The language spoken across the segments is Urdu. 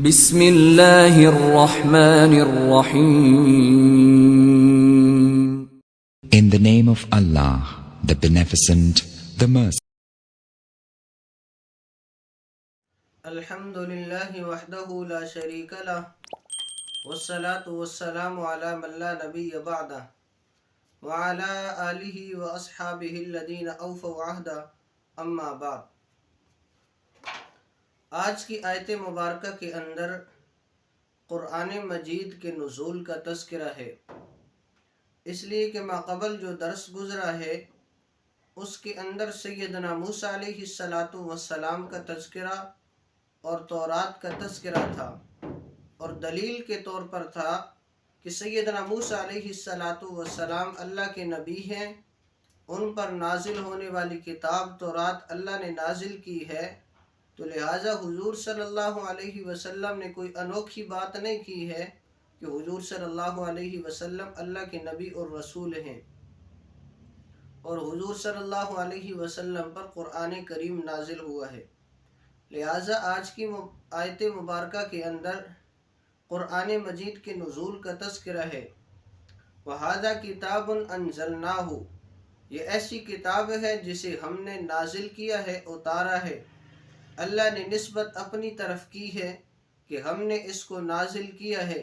بسم اللہ الرحمن الرحیم. In the name of Allah, the Beneficent, the Merciful. الحمد للہ وحدہ لا شریک لہ والصلاة والسلام علی من لا نبی بعدہ وعلی آلہ واصحابہ الذین اوفوا عہدہ اما بعد. آج کی آیت مبارکہ کے اندر قرآن مجید کے نزول کا تذکرہ ہے، اس لیے کہ ماقبل جو درس گزرا ہے اس کے اندر سیدنا موسیٰ علیہ السلام کا تذکرہ اور تورات کا تذکرہ تھا، اور دلیل کے طور پر تھا کہ سیدنا موسیٰ علیہ السلام اللہ کے نبی ہیں، ان پر نازل ہونے والی کتاب تورات اللہ نے نازل کی ہے، تو لہٰذا حضور صلی اللہ علیہ وسلم نے کوئی انوکھی بات نہیں کی ہے کہ حضور صلی اللہ علیہ وسلم اللہ کے نبی اور رسول ہیں، اور حضور صلی اللہ علیہ وسلم پر قرآن کریم نازل ہوا ہے. لہٰذا آج کی آیت مبارکہ کے اندر قرآن مجید کے نزول کا تذکرہ ہے. وَهَذَا كِتَابٌ أَنزَلْنَاهُ، یہ ایسی کتاب ہے جسے ہم نے نازل کیا ہے، اتارا ہے. اللہ نے نسبت اپنی طرف کی ہے کہ ہم نے اس کو نازل کیا ہے.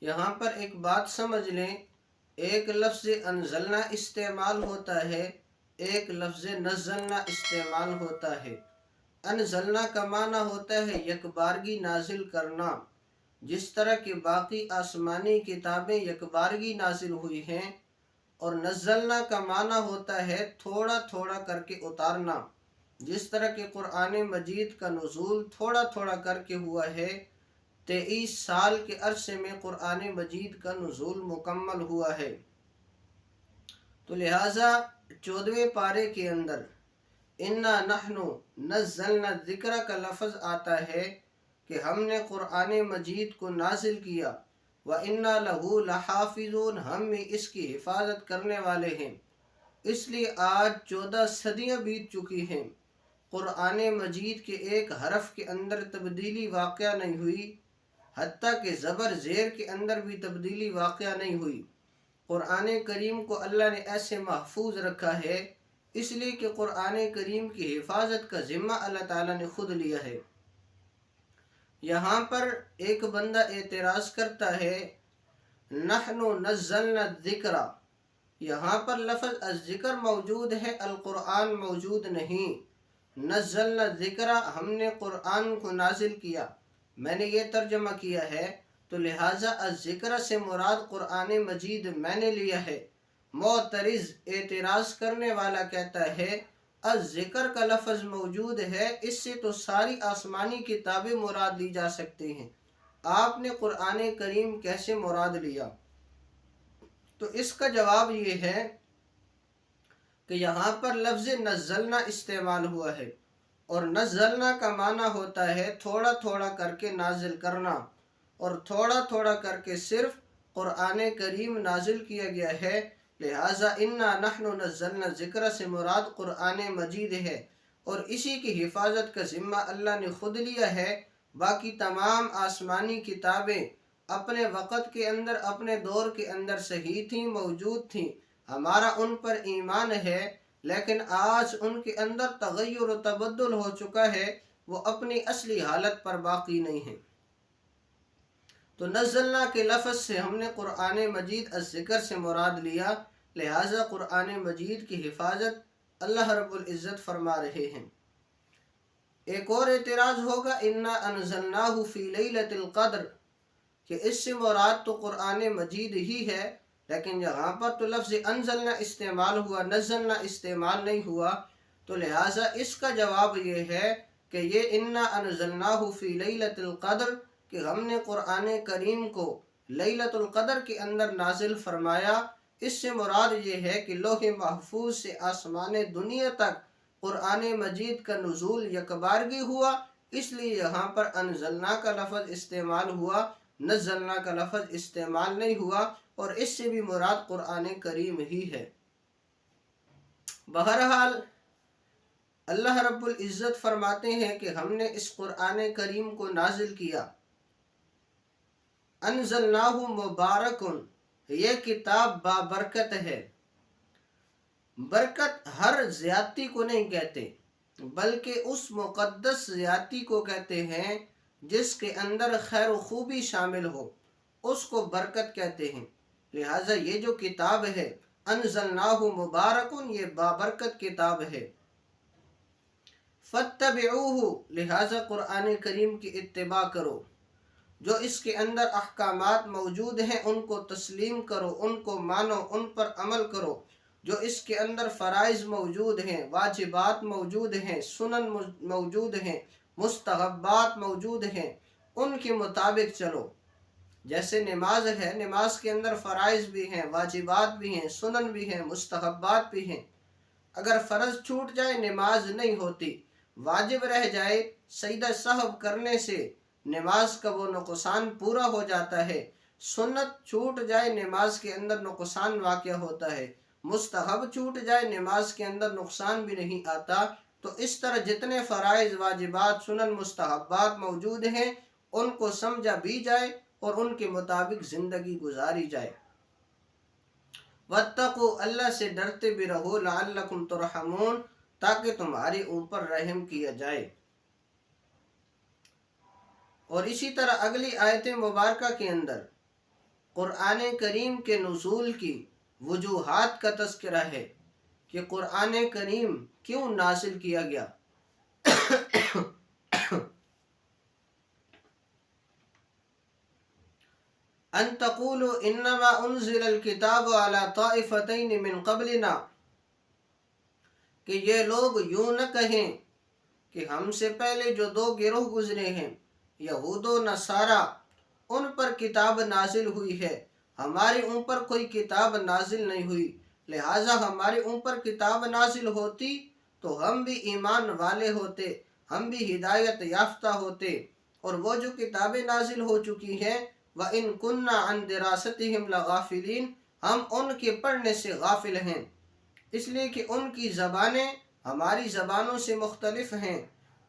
یہاں پر ایک بات سمجھ لیں، ایک لفظ انزلنا استعمال ہوتا ہے، ایک لفظ نزلنا استعمال ہوتا ہے. انزلنا کا معنی ہوتا ہے یکبارگی نازل کرنا، جس طرح کہ باقی آسمانی کتابیں یکبارگی نازل ہوئی ہیں، اور نزلنا کا معنی ہوتا ہے تھوڑا تھوڑا کر کے اتارنا، جس طرح کہ قرآن مجید کا نزول تھوڑا تھوڑا کر کے ہوا ہے. 23 سال کے عرصے میں قرآن مجید کا نزول مکمل ہوا ہے. تو لہٰذا 14ویں پارے کے اندر اِنَّا نَحْنُ نَزَّلْنَا الذِّكْرَ کا لفظ آتا ہے کہ ہم نے قرآن مجید کو نازل کیا، وَإِنَّا لَهُ لَحَافِظُونَ، ہم بھی اس کی حفاظت کرنے والے ہیں. اس لیے آج 14 صدیاں بیت چکی ہیں، قرآن مجید کے ایک حرف کے اندر تبدیلی واقعہ نہیں ہوئی، حتیٰ کہ زبر زیر کے اندر بھی تبدیلی واقعہ نہیں ہوئی. قرآن کریم کو اللہ نے ایسے محفوظ رکھا ہے، اس لیے کہ قرآن کریم کی حفاظت کا ذمہ اللہ تعالیٰ نے خود لیا ہے. یہاں پر ایک بندہ اعتراض کرتا ہے نحن نزلنا الذکر، یہاں پر لفظ الذکر موجود ہے، القرآن موجود نہیں. نزلنا الذکر، ہم نے قرآن کو نازل کیا، میں نے یہ ترجمہ کیا ہے، تو لہٰذا الذکر سے مراد قرآن مجید میں نے لیا ہے. معترض اعتراض کرنے والا کہتا ہے الذکر کا لفظ موجود ہے، اس سے تو ساری آسمانی کتابیں مراد لی جا سکتے ہیں، آپ نے قرآن کریم کیسے مراد لیا؟ تو اس کا جواب یہ ہے کہ یہاں پر لفظ نزلنا استعمال ہوا ہے، اور نزلنا کا معنی ہوتا ہے تھوڑا تھوڑا کر کے نازل کرنا، اور تھوڑا تھوڑا کر کے صرف قرآن کریم نازل کیا گیا ہے. لہٰذا اِنَّا نَحْنُ نَزَّلْنَا الذِّكْرَ سے مراد قرآن مجید ہے، اور اسی کی حفاظت کا ذمہ اللہ نے خود لیا ہے. باقی تمام آسمانی کتابیں اپنے وقت کے اندر، اپنے دور کے اندر صحیح تھیں، موجود تھیں، ہمارا ان پر ایمان ہے، لیکن آج ان کے اندر تغیر و تبدل ہو چکا ہے، وہ اپنی اصلی حالت پر باقی نہیں ہیں. تو نزلنا کے لفظ سے ہم نے قرآن مجید الذکر سے مراد لیا، لہٰذا قرآن مجید کی حفاظت اللہ رب العزت فرما رہے ہیں. ایک اور اعتراض ہوگا اِنَّا أَنزَلْنَاهُ فِي لَيْلَةِ الْقَدْرِ، کہ اس سے مراد تو قرآن مجید ہی ہے، لیکن یہاں پر تو لفظ انزلنا استعمال ہوا، نزلنا استعمال نہیں ہوا. تو لہٰذا اس کا جواب یہ ہے کہ یہ اِنَّا أَنزَلْنَاهُ فِي لَيْلَةِ الْقَدْرِ، کہ ہم نے قرآن کریم کو لیلۃ القدر کے اندر نازل فرمایا. اس سے مراد یہ ہے کہ لوح محفوظ سے آسمان دنیا تک قرآن مجید کا نزول یکبارگی ہوا، اس لیے یہاں پر انزلنا کا لفظ استعمال ہوا، نزلنا کا لفظ استعمال نہیں ہوا، اور اس سے بھی مراد قرآن کریم ہی ہے. بہرحال اللہ رب العزت فرماتے ہیں کہ ہم نے اس قرآن کریم کو نازل کیا، انزلناہ مبارکن، یہ کتاب بابرکت ہے۔ برکت ہر زیادتی کو نہیں کہتے، بلکہ اس مقدس زیادتی کو کہتے ہیں جس کے اندر خیر و خوبی شامل ہو، اس کو برکت کہتے ہیں۔ لہٰذا یہ جو کتاب ہے انزلناہ مبارکن، یہ بابرکت کتاب ہے۔ فاتبعوہ، لہٰذا قرآن کریم کی اتباع کرو، جو اس کے اندر احکامات موجود ہیں ان کو تسلیم کرو، ان کو مانو، ان پر عمل کرو۔ جو اس کے اندر فرائض موجود ہیں، واجبات موجود ہیں، سنن موجود ہیں، مستحبات موجود ہیں، ان کے مطابق چلو۔ جیسے نماز ہے، نماز کے اندر فرائض بھی ہیں، واجبات بھی ہیں، سنن بھی ہیں، مستحبات بھی ہیں۔ اگر فرض چھوٹ جائے نماز نہیں ہوتی، واجب رہ جائے سجدہ سہو کرنے سے نماز کا وہ نقصان پورا ہو جاتا ہے، سنت چھوٹ جائے نماز کے اندر نقصان واقع ہوتا ہے، مستحب چھوٹ جائے نماز کے اندر نقصان بھی نہیں آتا۔ تو اس طرح جتنے فرائض، واجبات، سنن، مستحبات موجود ہیں ان کو سمجھا بھی جائے اور ان کے مطابق زندگی گزاری جائے۔ واتقوا، اللہ سے ڈرتے بھی رہو، لعلکم ترحمون، تاکہ تمہارے اوپر رحم کیا جائے۔ اور اسی طرح اگلی آیت مبارکہ کے اندر قرآن کریم کے نزول کی وجوہات کا تذکرہ ہے کہ قرآن کریم کیوں نازل کیا گیا۔ ان تقولوا انما انزل الکتاب علی طائفتین من قبلنا، کہ یہ لوگ یوں نہ کہیں کہ ہم سے پہلے جو دو گروہ گزرے ہیں، یہود و نصارہ، ان پر کتاب نازل ہوئی ہے، ہمارے اوپر کوئی کتاب نازل نہیں ہوئی۔ لہٰذا ہمارے اوپر کتاب نازل ہوتی تو ہم بھی ایمان والے ہوتے، ہم بھی ہدایت یافتہ ہوتے۔ اور وہ جو کتابیں نازل ہو چکی ہیں، وَإِن كُنَّا عَن دِرَاسَتِهِمْ لَغَافِلِينَ، ہم ان کے پڑھنے سے غافل ہیں، اس لیے کہ ان کی زبانیں ہماری زبانوں سے مختلف ہیں۔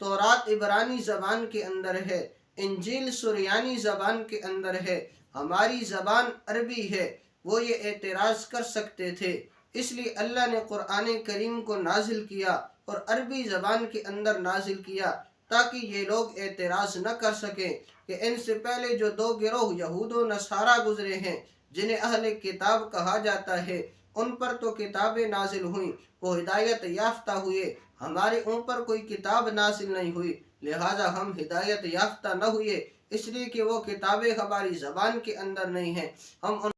تورات عبرانی زبان کے اندر ہے، انجیل سریانی زبان کے اندر ہے، ہماری زبان عربی ہے، وہ یہ اعتراض کر سکتے تھے۔ اس لیے اللہ نے قرآن کریم کو نازل کیا اور عربی زبان کے اندر نازل کیا، تاکہ یہ لوگ اعتراض نہ کر سکیں کہ ان سے پہلے جو دو گروہ یہود و نصارہ گزرے ہیں، جنہیں اہل کتاب کہا جاتا ہے، ان پر تو کتابیں نازل ہوئیں، وہ ہدایت یافتہ ہوئے، ہمارے اوپر کوئی کتاب نازل نہیں ہوئی، لہٰذا ہم ہدایت یافتہ نہ ہوئے، اس لیے کہ وہ کتابیں ہماری زبان کے اندر نہیں ہیں، ہم ان